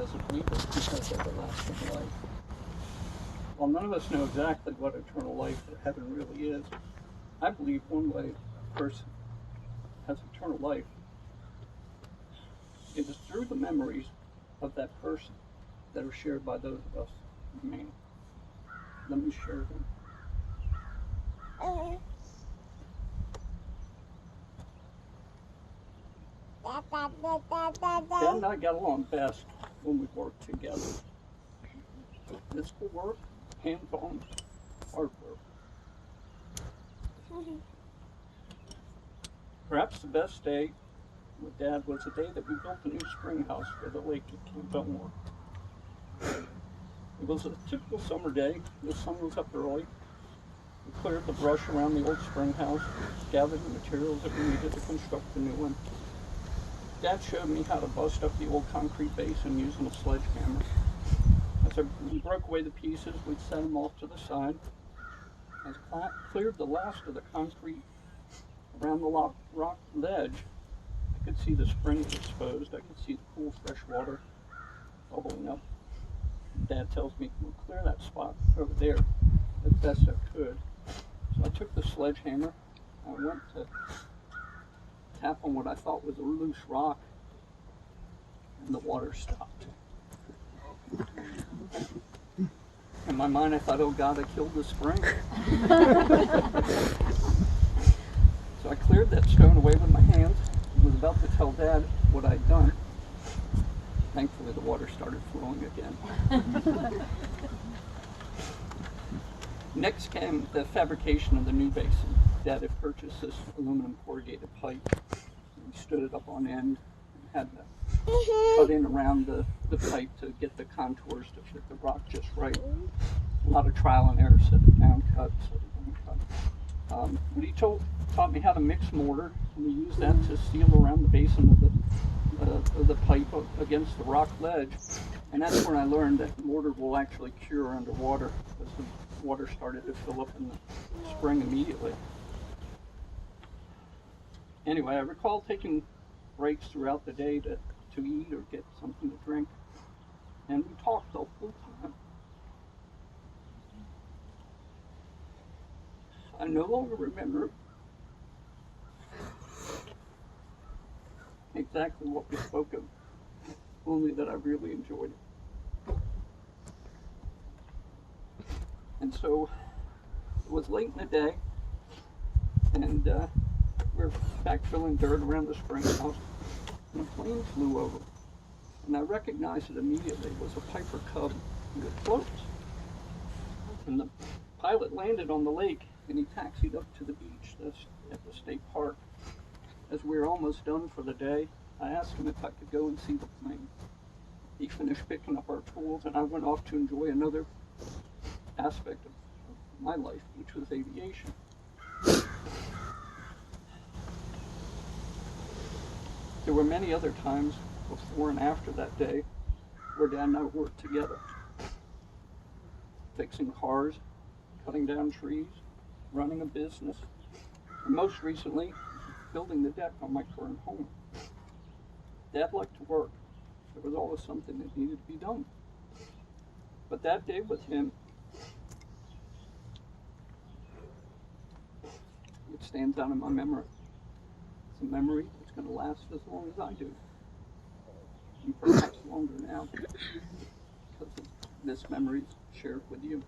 doesn't believe it has everlasting life. While none of us know exactly what eternal life or heaven really is, I believe one way a person has eternal life is through the memories of that person that are shared by those of us remaining. Let me share them. Dad and I got along best when we worked together. Physical work, hands-on, hard work. Perhaps the best day with Dad was the day that we built a new spring house for the lake at Camp Vermont. It was a typical summer day. The sun was up early. We cleared the brush around the old spring house, gathered the materials that we needed to construct the new one. Dad showed me how to bust up the old concrete basin using a sledgehammer. As we broke away the pieces, we'd set them off to the side. As I cleared the last of the concrete around the rock ledge, I could see the springs exposed. I could see the cool, fresh water bubbling up. Dad tells me, we'll clear that spot over there as best I could. So I took the sledgehammer. I went to tap on what I thought was a loose rock, and the water stopped. In my mind, I thought, oh God, I killed the spring. So I cleared that stone away with my hands and was about to tell Dad what I'd done. Thankfully, the water started flowing again. Next came the fabrication of the new basin. Dad had purchased this aluminum corrugated pipe. We stood it up on end and had to cut in around the pipe to get the contours to fit the rock just right. A lot of trial and error, set it down, cut, set it down, cut. But he taught me how to mix mortar, and we used that to seal around the basin of the pipe against the rock ledge. And that's when I learned that mortar will actually cure underwater, because the water started to fill up in the spring immediately. Anyway, I recall taking breaks throughout the day to eat or get something to drink, and we talked the whole time. I no longer remember exactly what we spoke of, only that I really enjoyed it. And so it was late in the day, and we're back filling dirt around the spring house, and a plane flew over. And I recognized it immediately. It was a Piper Cub with floats. And the pilot landed on the lake, and he taxied up to the beach at the state park. As we were almost done for the day, I asked him if I could go and see the plane. He finished picking up our tools, and I went off to enjoy another aspect of my life, which was aviation. There were many other times before and after that day where Dad and I worked together, fixing cars, cutting down trees, running a business, and most recently, building the deck on my current home. Dad liked to work. There was always something that needed to be done. But that day with him, it stands out in my memory. It's a memory that's going to last as long as I do. And perhaps longer now, because of this memory shared with you.